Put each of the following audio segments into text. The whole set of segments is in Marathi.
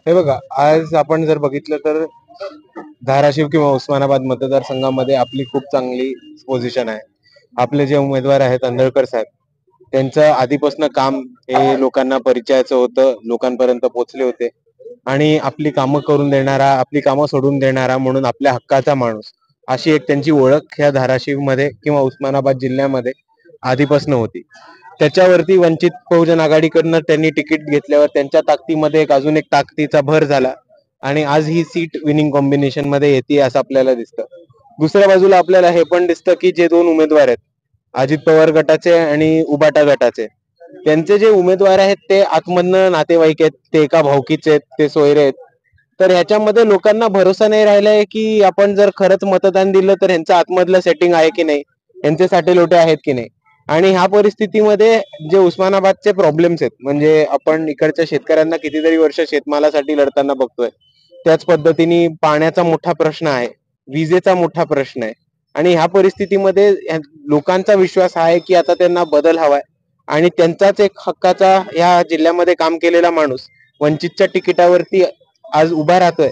हे बघा, आज आपण जर बघितलं तर धाराशिव किंवा उस्मानाबाद मतदारसंघामध्ये आपली खूप चांगली पोझिशन आहे. आपले जे उमेदवार आहेत अंधळकर साहेब, त्यांचं आधीपासून काम हे लोकांना परिचयाचं होतं, लोकांपर्यंत पोहोचले होते आणि आपली कामं करून देणारा, आपली कामं सोडून देणारा म्हणून आपल्या हक्काचा माणूस, अशी एक त्यांची ओळख ह्या धाराशिवमध्ये किंवा उस्मानाबाद जिल्ह्यामध्ये आधीपासून होती. त्याच्यावरती वंचित बहुजन आघाडीकडनं त्यांनी तिकीट घेतल्यावर त्यांच्या ताकदीमध्ये अजून एक ताकदीचा भर झाला आणि आज ही सीट विनिंग कॉम्बिनेशन मध्ये येते असं आपल्याला दिसतं. दुसऱ्या बाजूला आपल्याला हे पण दिसतं की जे दोन उमेदवार आहेत, अजित पवार गटाचे आणि उबाटा गटाचे, त्यांचे जे उमेदवार आहेत ते आतमधनं नातेवाईक आहेत, ते एका भावकीचे आहेत, ते सोयरे आहेत. तर ह्याच्यामध्ये लोकांना भरोसा नाही राहिलाय की आपण जर खरंच मतदान दिलं तर ह्यांचं आतमधलं सेटिंग आहे की नाही, यांचे साठे लोटे आहेत की नाही. आणि ह्या परिस्थितीमध्ये जे उस्मानाबादचे प्रॉब्लेम्स आहेत, म्हणजे आपण इकडच्या शेतकऱ्यांना कितीतरी वर्ष शेतमालासाठी लढताना बघतोय, त्याच पद्धतीने पाण्याचा मोठा प्रश्न आहे, विजेचा मोठा प्रश्न आहे. आणि ह्या परिस्थितीमध्ये लोकांचा विश्वास आहे की आता त्यांना बदल हवाय आणि त्यांचाच एक हक्काचा ह्या जिल्ह्यामध्ये काम केलेला माणूस वंचितच्या तिकिटावरती आज उभा राहतोय.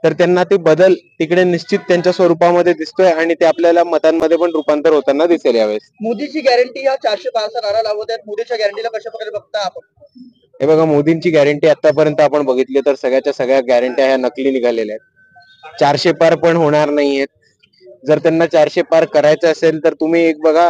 तर त्यांना ते बदल तिकडे निश्चित त्यांच्या स्वरूपामध्ये दिसतोय आणि ते आपल्याला मतांमध्ये पण रूपांतर होताना दिसेल यावेळेस. मोदीची गॅरंटी या 405 नारा लावत आहेत. मोदीच्या गॅरंटीला कशा प्रकारे बघता आपण? हे बघा, मोदींची गॅरंटी आतापर्यंत आपण बघितली तर सगळ्याच्या सगळ्या गॅरंट्या ह्या नकली निघालेल्या आहेत. 400 पार पण होणार नाहीयेत. जर त्यांना 400 पार करायचं असेल तर तुम्ही एक बघा,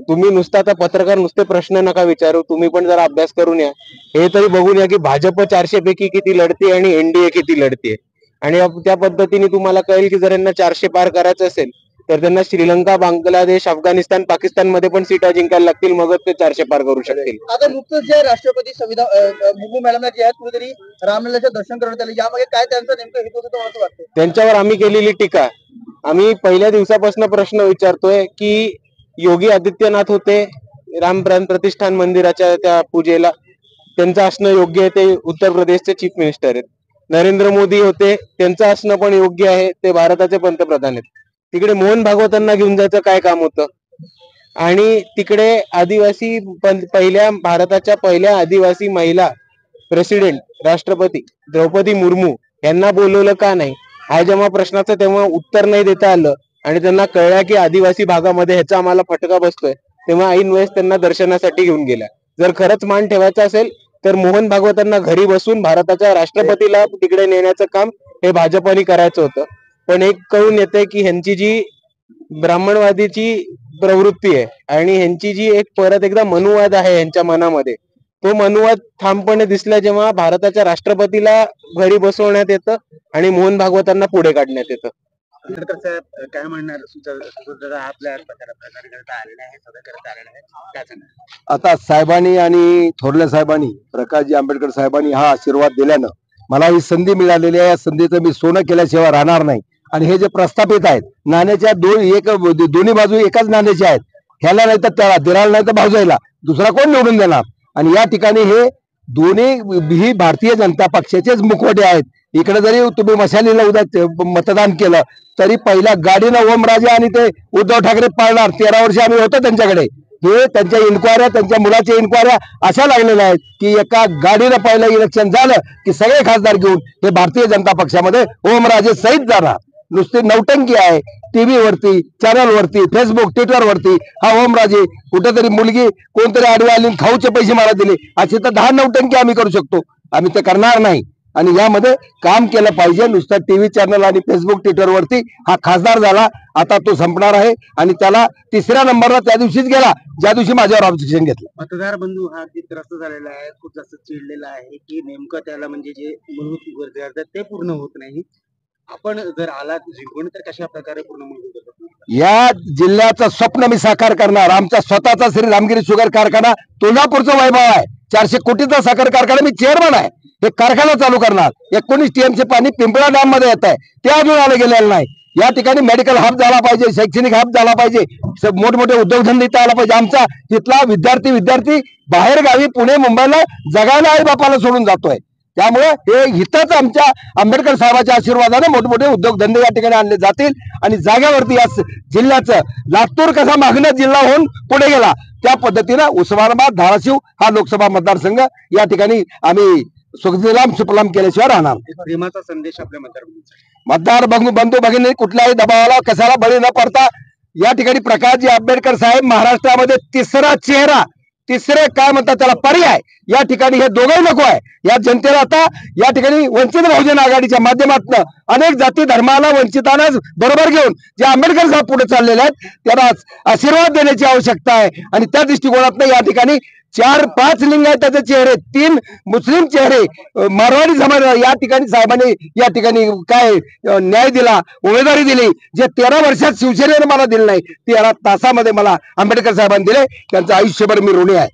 तुम्ही नुसता आता पत्रकार नुसते प्रश्न नका विचारू, तुम्ही पण जरा अभ्यास करून या. हे तरी बघून या की भाजप 400 पैकी किती लढते आणि एनडीए किती लढते. आणि त्या पद्धतीने तुम्हाला कळेल की जर यांना 400 पार करायचं असेल तर त्यांना श्रीलंका, बांगलादेश, अफगाणिस्तान, पाकिस्तान मध्ये पण सीटा जिंकायला लागतील, मगच ते 400 पार करू शकतील. आता नुकतंच जे राष्ट्रपती संविधान मुर्मू मॅडमला जे आहेत कुठेतरी रामलल्लाचं दर्शन करण्यात आले, यामागे काय त्यांचा नेमकं हेतू होतं असं वाटतं? त्यांच्यावर आम्ही केलेली टीका, आम्ही पहिल्या दिवसापासून प्रश्न विचारतोय की योगी आदित्यनाथ होते रामप्राण प्रतिष्ठान मंदिराच्या त्या पूजेला, त्यांचं असणं योग्य आहे, ते उत्तर प्रदेशचे चीफ मिनिस्टर आहेत. नरेंद्र मोदी होते, त्यांचं असणं पण योग्य आहे, ते भारताचे पंतप्रधान आहेत. तिकडे मोहन भागवतांना घेऊन जायचं काय काम होतं? आणि तिकडे आदिवासी पहिल्या भारताच्या पहिल्या आदिवासी महिला प्रेसिडेंट राष्ट्रपती द्रौपदी मुर्मू यांना बोलवलं का नाही? हा जेव्हा प्रश्नाचं तेव्हा उत्तर नाही देता आलं आणि त्यांना कळलं की आदिवासी भागामध्ये ह्याचा आम्हाला फटका बसतोय, तेव्हा ऐन वेळेस त्यांना दर्शनासाठी घेऊन गेल्या. जर खरंच मान ठेवायचा असेल तर मोहन भागवतांना घरी बसून भारताच्या राष्ट्रपतीला तिकडे नेण्याचं काम हे भाजपने करायचं होतं. पण एक कळून येते की ह्यांची जी ब्राह्मणवादीची प्रवृत्ती आहे आणि ह्यांची जी एक परत एकदा मनुवाद आहे यांच्या मनामध्ये, तो मनुवाद ठामपणे दिसला जेव्हा भारताच्या राष्ट्रपतीला घरी बसवण्यात येतं आणि मोहन भागवतांना पुढे काढण्यात येतं. आंबेडकर साहेब काय म्हणणार? आपल्या प्रचार करता आलेला आहे, सगळं करता आलेलं आहे, काय सांगणार? आता साहेबांनी आणि थोरल्या साहेबांनी, प्रकाशजी आंबेडकर साहेबांनी हा आशीर्वाद दिल्यानं मला ही संधी मिळालेली आहे. या संधीचं मी सोनं केल्याशिवाय राहणार नाही. आणि हे जे प्रस्थापित आहेत, नाण्याच्या दोन्ही बाजू एकाच नाण्याच्या आहेत. ह्याला नाही तर त्याला, दिराला नाही तर भावजाईला, दुसरा कोण निवडून देणार? आणि या ठिकाणी हे दोन्ही ही भारतीय जनता पक्षाचेच मुखवटे आहेत. इकडे जरी तुम्ही मशालीला उद्या मतदान केलं तरी पहिल्या गाडीनं ओमराजे आणि ते उद्धव ठाकरे पाळणार. 13 वर्ष आम्ही होतो त्यांच्याकडे. हे त्यांच्या इन्क्वायऱ्या, त्यांच्या मुलाच्या इन्क्वायऱ्या अशा लागलेल्या आहेत की एका गाडीनं पहिलं इलेक्शन झालं की सगळे खासदार घेऊन हे भारतीय जनता पक्षामध्ये ओमराजे सहित जाणार. नुसती नौटंकी आहे. टीव्ही वरती, चॅनल वरती, फेसबुक, ट्विटर वरती हा ओमराजे, कुठेतरी मुलगी कोणतरी आडवी आली खाऊचे पैसे मला दिले, अशी तर 10 नौटंकी आम्ही करू शकतो. आम्ही ते करणार नाही. आणि यामध्ये काम केलं पाहिजे. नुसतं टीव्ही चॅनल आणि फेसबुक, ट्विटर वरती हा खासदार झाला, आता तो संपणार आहे. आणि त्याला 3ऱ्या नंबरला त्या दिवशीच गेला ज्या दिवशी माझ्यावर ऑब्जेक्शन घेतलं. मतदार बंधू हा त्रस्त झालेला आहे, खूप जास्त चिडलेला आहे की नेमकं त्याला म्हणजे जे मूलभूत गरजा आहेत ते पूर्ण होत नाही. आपण जर आला जिंकून तर कशा प्रकारे पूर्ण मूलभूत गरजा? या जिल्ह्याचं स्वप्न मी साकार करणार. आमचा स्वतःचा श्री रामगिरी शुगर कारखाना तुळजापूरचं वैभव आहे. 400 कोटीचा साखर कारखाना, मी चेअरमन आहे. हे कारखाना चालू करणार. 19 टीएमसी पाणी पिंपळा डॅम मध्ये येत आहे, ते अजून आले गेलेलं नाही. या ठिकाणी मेडिकल हब झाला पाहिजे, शैक्षणिक हब झाला पाहिजे, मोठमोठे उद्योगधंदे इथं आला पाहिजे. आमचा तिथला विद्यार्थी बाहेर गावी पुणे मुंबईला जगायला आई बापाला सोडून जातोय. त्यामुळे हे हितच आमच्या आंबेडकर साहेबांच्या आशीर्वादाने मोठमोठे उद्योगधंदे या ठिकाणी आणले जातील. आणि जागेवरती या जिल्ह्याचं, लातूर कसा मागणं जिल्हा होऊन पुढे गेला त्या पद्धतीनं उस्मानाबाद, धाराशिव हा लोकसभा मतदारसंघ या ठिकाणी आम्ही सुखदिलाम सुफलाम केल्याशिवाय राहणार नाही. एक प्रेमाचा संदेश आपल्या मतदारांना. मतदार बंधू भगिनी कुठल्याही दबावाला कशाला बळी न पडता या ठिकाणी प्रकाशजी आंबेडकर साहेब महाराष्ट्रामध्ये तिसरा चेहरा, तिसरे काय म्हणतात त्याला पर्याय, या ठिकाणी हे दोघंही नको आहे. या जनतेला आता या ठिकाणी वंचित बहुजन आघाडीच्या माध्यमातून अनेक जाती धर्माला वंचितांना बरोबर घेऊन जे आंबेडकर साहेब पुढे चाललेले आहेत त्यांना आशीर्वाद देण्याची आवश्यकता आहे. आणि त्या दृष्टिकोनातून या ठिकाणी 4-5 लिंगायताचे चेहरे, 3 मुस्लिम चेहरे, मारवाडी समाज या ठिकाणी साहेबांनी या ठिकाणी काय न्याय दिला, उमेदवारी दिली, जे 13 वर्षात शिवसेनेने मला दिलं नाही 13 तासामध्ये मला आंबेडकर साहेबांनी दिले. त्यांचं आयुष्यभर मी ऋणी आहे.